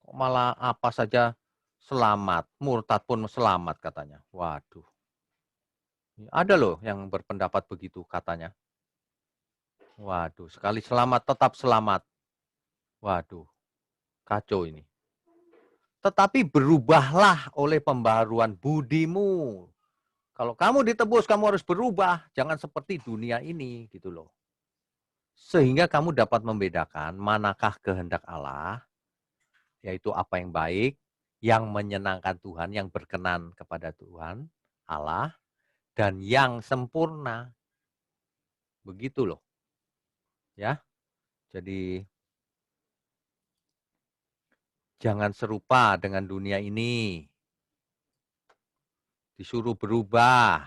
Kok malah apa saja selamat, murtad pun selamat katanya. Waduh. Ada loh yang berpendapat begitu katanya. Waduh, sekali selamat tetap selamat. Waduh, kacau ini. Tetapi berubahlah oleh pembaharuan budimu. Kalau kamu ditebus, kamu harus berubah. Jangan seperti dunia ini, gitu loh. Sehingga kamu dapat membedakan manakah kehendak Allah, yaitu apa yang baik, yang menyenangkan Tuhan, yang berkenan kepada Tuhan, Allah, dan yang sempurna. Begitu loh. Ya. Jadi jangan serupa dengan dunia ini. Disuruh berubah.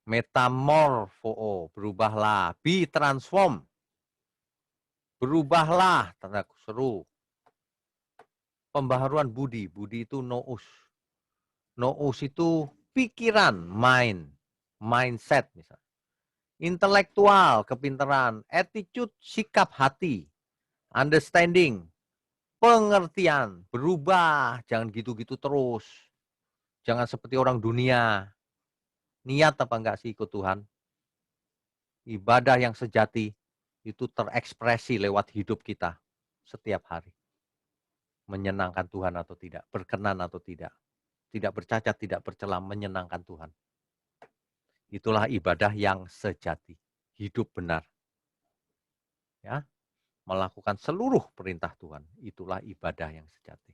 Metamorfo, berubahlah. Be transform. Berubahlah, tanda seru. Pembaharuan budi. Budi itu nous. Nous itu pikiran, mind. Mindset misalnya. Intelektual, kepintaran. Attitude, sikap hati. Understanding, pengertian. Berubah, jangan gitu-gitu terus. Jangan seperti orang dunia. Niat apa enggak sih ikut Tuhan? Ibadah yang sejati itu terekspresi lewat hidup kita setiap hari. Menyenangkan Tuhan atau tidak, berkenan atau tidak. Tidak bercacat, tidak bercela, menyenangkan Tuhan. Itulah ibadah yang sejati, hidup benar. Ya, melakukan seluruh perintah Tuhan, itulah ibadah yang sejati.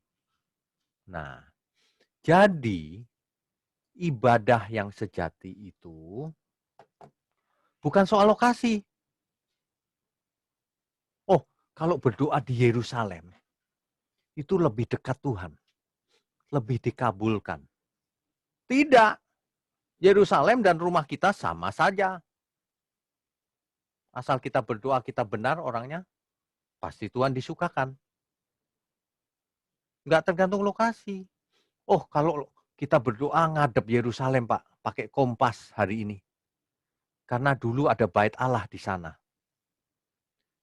Nah, jadi ibadah yang sejati itu bukan soal lokasi. Oh, kalau berdoa di Yerusalem, itu lebih dekat Tuhan. Lebih dikabulkan. Tidak. Yerusalem dan rumah kita sama saja. Asal kita berdoa, kita benar orangnya, pasti Tuhan disukakan. Nggak tergantung lokasi. Oh, kalau kita berdoa ngadep Yerusalem, Pak, pakai kompas hari ini. Karena dulu ada bait Allah di sana.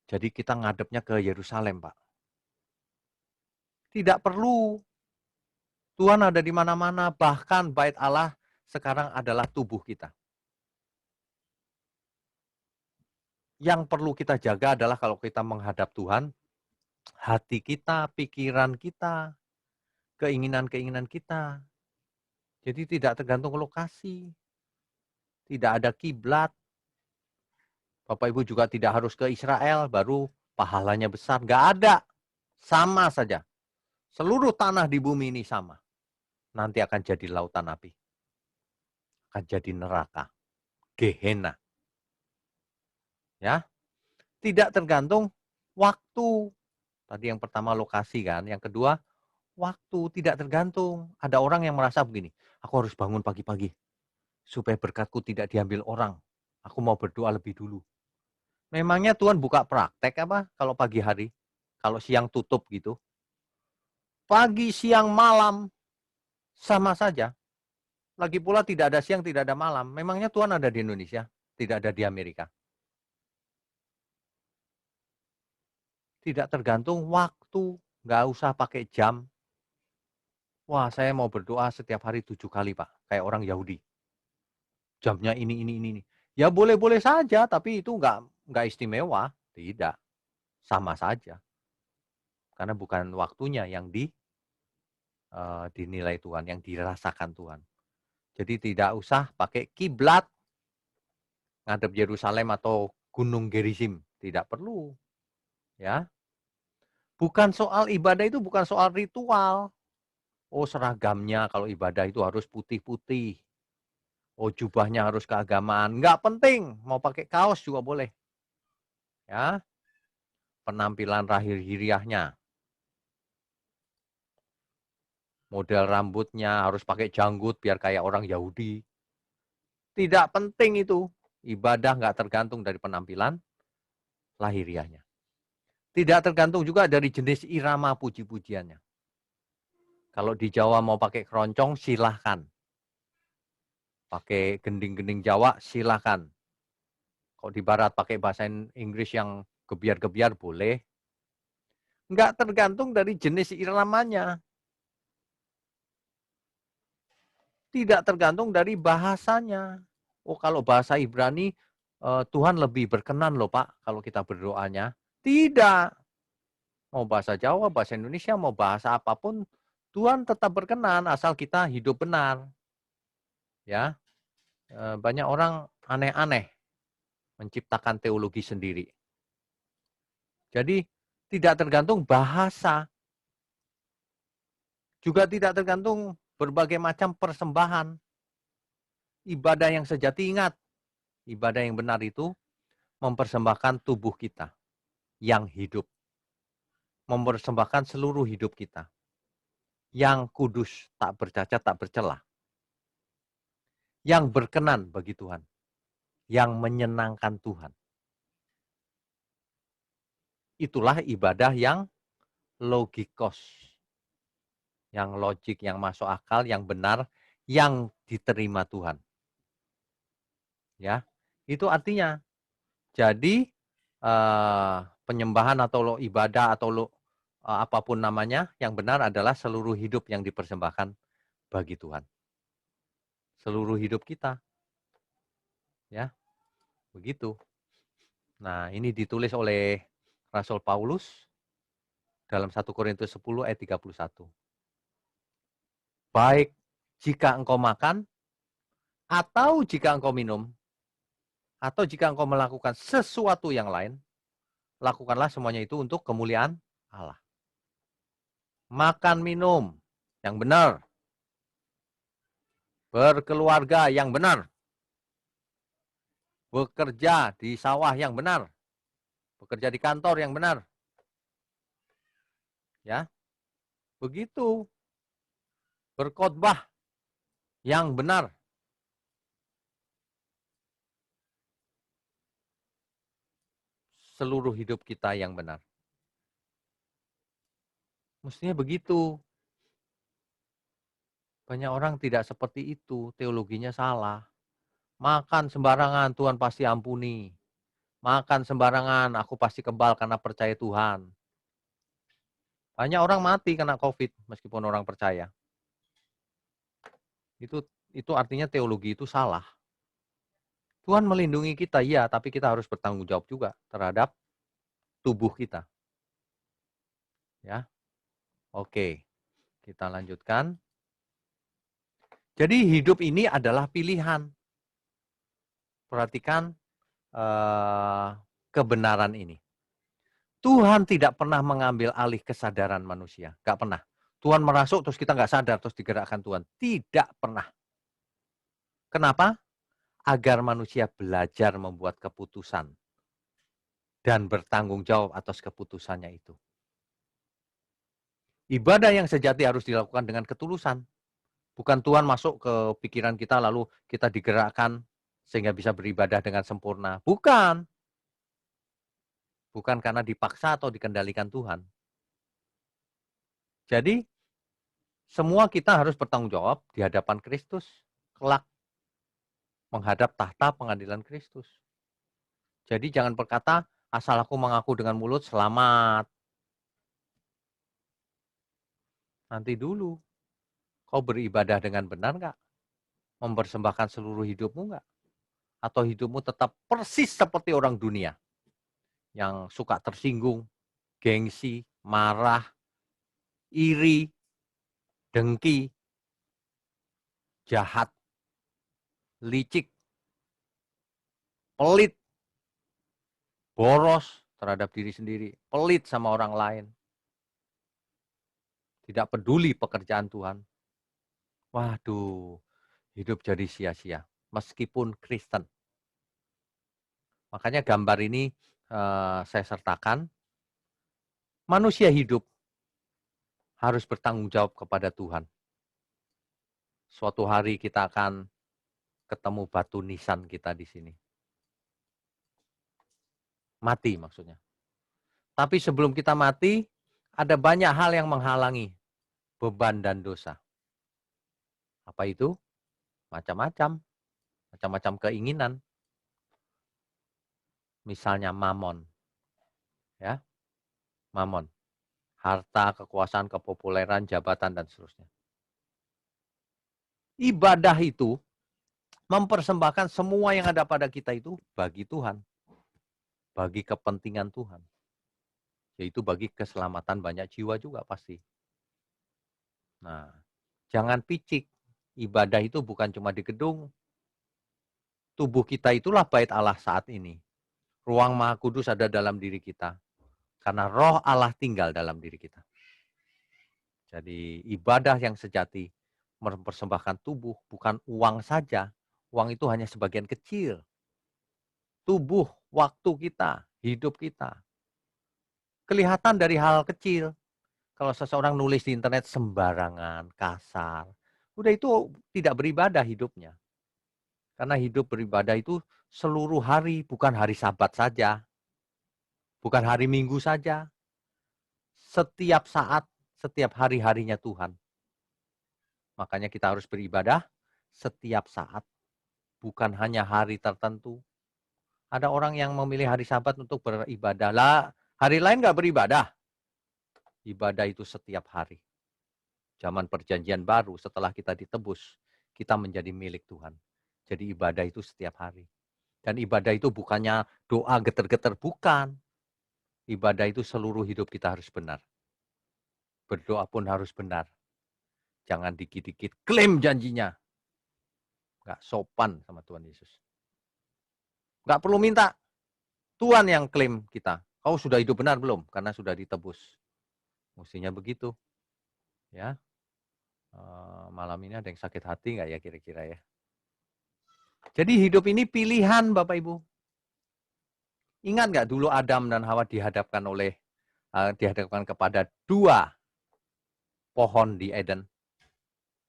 Jadi kita ngadepnya ke Yerusalem, Pak. Tidak perlu. Tuhan ada di mana-mana, bahkan bait Allah sekarang adalah tubuh kita. Yang perlu kita jaga adalah kalau kita menghadap Tuhan, hati kita, pikiran kita, keinginan-keinginan kita. Jadi tidak tergantung lokasi. Tidak ada kiblat. Bapak Ibu juga tidak harus ke Israel baru pahalanya besar. Nggak ada. Sama saja. Seluruh tanah di bumi ini sama. Nanti akan jadi lautan api. Akan jadi neraka. Gehenna. Ya. Tidak tergantung waktu. Tadi yang pertama lokasi kan. Yang kedua waktu. Tidak tergantung. Ada orang yang merasa begini. Aku harus bangun pagi-pagi. Supaya berkatku tidak diambil orang. Aku mau berdoa lebih dulu. Memangnya Tuhan buka praktek apa kalau pagi hari? Kalau siang tutup gitu? Pagi, siang, malam sama saja. Lagi pula tidak ada siang, tidak ada malam. Memangnya Tuhan ada di Indonesia? Tidak ada di Amerika? Tidak tergantung waktu, nggak usah pakai jam. Wah, saya mau berdoa setiap hari 7 kali, Pak, kayak orang Yahudi. Jamnya ini. Ya boleh-boleh saja, tapi itu nggak istimewa, tidak, sama saja. Karena bukan waktunya yang dinilai Tuhan, yang dirasakan Tuhan. Jadi tidak usah pakai kiblat, ngadep Yerusalem atau Gunung Gerizim, tidak perlu, ya. Bukan soal ibadah itu bukan soal ritual. Oh, seragamnya kalau ibadah itu harus putih-putih. Oh, jubahnya harus keagamaan, nggak penting, mau pakai kaos juga boleh, ya. Penampilan lahiriahnya, model rambutnya harus pakai janggut biar kayak orang Yahudi. Tidak penting itu, ibadah nggak tergantung dari penampilan lahiriahnya. Tidak tergantung juga dari jenis irama puji-pujiannya. Kalau di Jawa mau pakai keroncong, silahkan. Pakai gending-gending Jawa, silahkan. Kalau di Barat pakai bahasa Inggris yang gebiar-gebiar, boleh. Nggak tergantung dari jenis iramanya. Tidak tergantung dari bahasanya. Oh, kalau bahasa Ibrani, Tuhan lebih berkenan loh, Pak, kalau kita berdoanya. Tidak. Mau bahasa Jawa, bahasa Indonesia, mau bahasa apapun, Tuhan tetap berkenan asal kita hidup benar. Ya, banyak orang aneh-aneh menciptakan teologi sendiri. Jadi tidak tergantung bahasa, juga tidak tergantung berbagai macam persembahan. Ibadah yang sejati, ingat, ibadah yang benar itu mempersembahkan tubuh kita yang hidup, mempersembahkan seluruh hidup kita yang kudus, tak bercacat, tak bercela, yang berkenan bagi Tuhan, yang menyenangkan Tuhan. Itulah ibadah yang logikos, yang logik, yang masuk akal, yang benar, yang diterima Tuhan. Ya, itu artinya. Jadi penyembahan atau ibadah atau apapun namanya, yang benar adalah seluruh hidup yang dipersembahkan bagi Tuhan. Seluruh hidup kita. Ya, begitu. Nah, ini ditulis oleh Rasul Paulus dalam 1 Korintus 10 ayat 31. Baik jika engkau makan, atau jika engkau minum, atau jika engkau melakukan sesuatu yang lain, lakukanlah semuanya itu untuk kemuliaan Allah. Makan minum yang benar, berkeluarga yang benar, bekerja di sawah yang benar, bekerja di kantor yang benar. Ya, begitu. Berkhotbah yang benar. Seluruh hidup kita yang benar. Mestinya begitu. Banyak orang tidak seperti itu, teologinya salah. Makan sembarangan, Tuhan pasti ampuni. Makan sembarangan, aku pasti kebal karena percaya Tuhan. Banyak orang mati karena COVID, meskipun orang percaya. Itu artinya teologi itu salah. Tuhan melindungi kita, ya, tapi kita harus bertanggung jawab juga terhadap tubuh kita. Ya, oke, kita lanjutkan. Jadi hidup ini adalah pilihan. Perhatikan kebenaran ini. Tuhan tidak pernah mengambil alih kesadaran manusia. Gak pernah. Tuhan merasuk terus kita nggak sadar terus digerakkan Tuhan. Tidak pernah. Kenapa? Agar manusia belajar membuat keputusan dan bertanggung jawab atas keputusannya itu. Ibadah yang sejati harus dilakukan dengan ketulusan. Bukan Tuhan masuk ke pikiran kita lalu kita digerakkan sehingga bisa beribadah dengan sempurna. Bukan. Bukan karena dipaksa atau dikendalikan Tuhan. Jadi semua kita harus bertanggung jawab di hadapan Kristus kelak menghadap tahta pengadilan Kristus. Jadi jangan berkata asal aku mengaku dengan mulut selamat. Nanti dulu, kau beribadah dengan benar nggak? Mempersembahkan seluruh hidupmu nggak? Atau hidupmu tetap persis seperti orang dunia yang suka tersinggung, gengsi, marah, iri, dengki, jahat, licik, pelit, boros terhadap diri sendiri, pelit sama orang lain, tidak peduli pekerjaan Tuhan. Waduh, hidup jadi sia-sia meskipun Kristen. Makanya gambar ini saya sertakan, manusia hidup harus bertanggung jawab kepada Tuhan. Suatu hari kita akan ketemu batu nisan kita di sini. Mati maksudnya. Tapi sebelum kita mati, ada banyak hal yang menghalangi beban dan dosa. Apa itu? Macam-macam. Macam-macam keinginan. Misalnya mamon. Ya, mamon. Harta, kekuasaan, kepopuleran, jabatan, dan seterusnya. Ibadah itu mempersembahkan semua yang ada pada kita itu bagi Tuhan. Bagi kepentingan Tuhan. Yaitu bagi keselamatan banyak jiwa juga pasti. Nah, jangan picik. Ibadah itu bukan cuma di gedung. Tubuh kita itulah bait Allah saat ini. Ruang Maha Kudus ada dalam diri kita. Karena roh Allah tinggal dalam diri kita. Jadi ibadah yang sejati mempersembahkan tubuh, bukan uang saja. Uang itu hanya sebagian kecil. Tubuh, waktu kita, hidup kita. Kelihatan dari hal kecil. Kalau seseorang nulis di internet sembarangan, kasar, udah itu tidak beribadah hidupnya. Karena hidup beribadah itu seluruh hari, bukan hari Sabat saja. Bukan hari Minggu saja. Setiap saat, setiap hari-harinya Tuhan. Makanya kita harus beribadah setiap saat. Bukan hanya hari tertentu. Ada orang yang memilih hari Sabat untuk beribadah. Lah, hari lain nggak beribadah. Ibadah itu setiap hari. Zaman perjanjian baru setelah kita ditebus, kita menjadi milik Tuhan. Jadi ibadah itu setiap hari. Dan ibadah itu bukannya doa geter-geter, bukan. Ibadah itu seluruh hidup kita harus benar. Berdoa pun harus benar. Jangan dikit-dikit klaim janjinya. Nggak sopan sama Tuhan Yesus. Nggak perlu minta. Tuhan yang klaim kita. Kau sudah hidup benar belum? Karena sudah ditebus. Mestinya begitu. Ya. Malam ini ada yang sakit hati nggak ya kira-kira ya? Jadi hidup ini pilihan Bapak Ibu. Ingat nggak dulu Adam dan Hawa dihadapkan kepada dua pohon di Eden?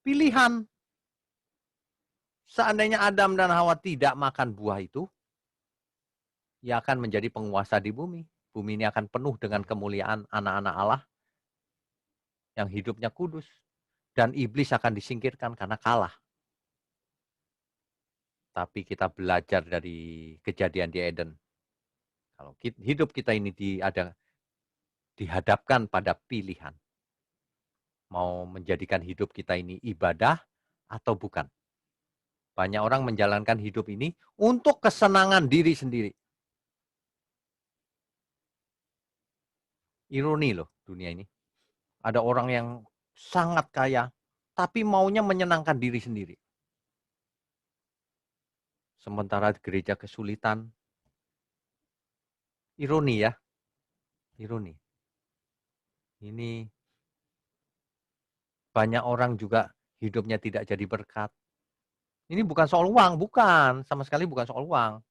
Pilihan. Seandainya Adam dan Hawa tidak makan buah itu, ia akan menjadi penguasa di bumi. Bumi ini akan penuh dengan kemuliaan anak-anak Allah yang hidupnya kudus. Dan iblis akan disingkirkan karena kalah. Tapi kita belajar dari kejadian di Eden. Kalau hidup kita ini dihadapkan pada pilihan. Mau menjadikan hidup kita ini ibadah atau bukan. Banyak orang menjalankan hidup ini untuk kesenangan diri sendiri. Ironi loh dunia ini. Ada orang yang sangat kaya, tapi maunya menyenangkan diri sendiri. Sementara gereja kesulitan. Ironi ya. Ironi. Ini banyak orang juga hidupnya tidak jadi berkat. Ini bukan soal uang, bukan. Sama sekali bukan soal uang.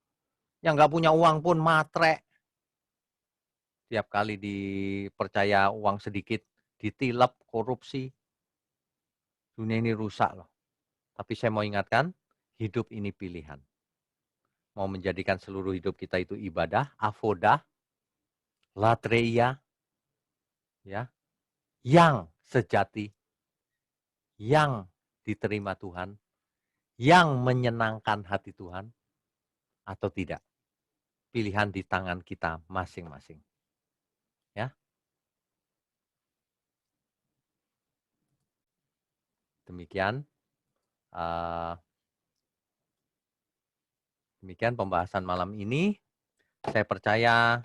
Yang nggak punya uang pun matre. Tiap kali dipercaya uang sedikit, ditilep, korupsi. Dunia ini rusak loh. Tapi saya mau ingatkan, hidup ini pilihan. Mau menjadikan seluruh hidup kita itu ibadah, avodah, latreia, ya, yang sejati, yang diterima Tuhan, yang menyenangkan hati Tuhan, atau tidak. Pilihan di tangan kita masing-masing. Ya. Demikian, demikian pembahasan malam ini. Saya percaya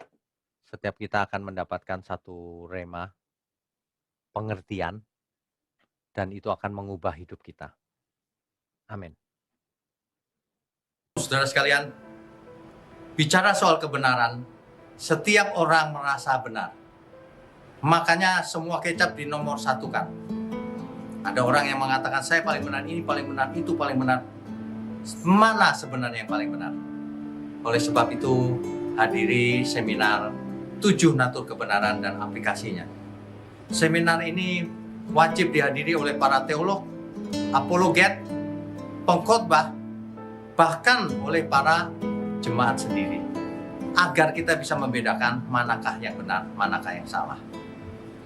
setiap kita akan mendapatkan satu rema, pengertian, dan itu akan mengubah hidup kita. Amin. Saudara sekalian, bicara soal kebenaran, setiap orang merasa benar. Makanya semua kecap dinomor satukan. Ada orang yang mengatakan saya paling benar, ini paling benar, itu paling benar. Mana sebenarnya yang paling benar? Oleh sebab itu, hadiri seminar 7 natur kebenaran dan aplikasinya. Seminar ini wajib dihadiri oleh para teolog, apologet, pengkhotbah, bahkan oleh para jemaat sendiri. Agar kita bisa membedakan manakah yang benar, manakah yang salah.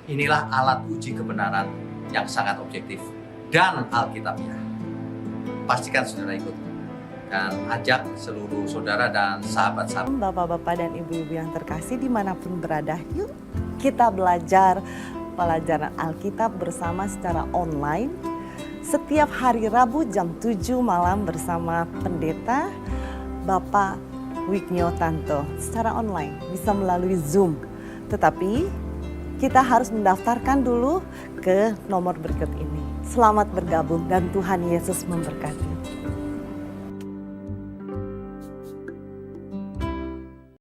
Inilah alat uji kebenaran yang sangat objektif dan alkitabiah. Pastikan saudara ikut dan ajak seluruh saudara dan sahabat-sahabat. Bapak-bapak dan ibu-ibu yang terkasih dimanapun berada, yuk kita belajar pelajaran Alkitab bersama secara online setiap hari Rabu jam 7 malam bersama pendeta Bapak Wignio Tanto secara online, bisa melalui Zoom. Tetapi kita harus mendaftarkan dulu ke nomor berikut ini. Selamat bergabung dan Tuhan Yesus memberkati.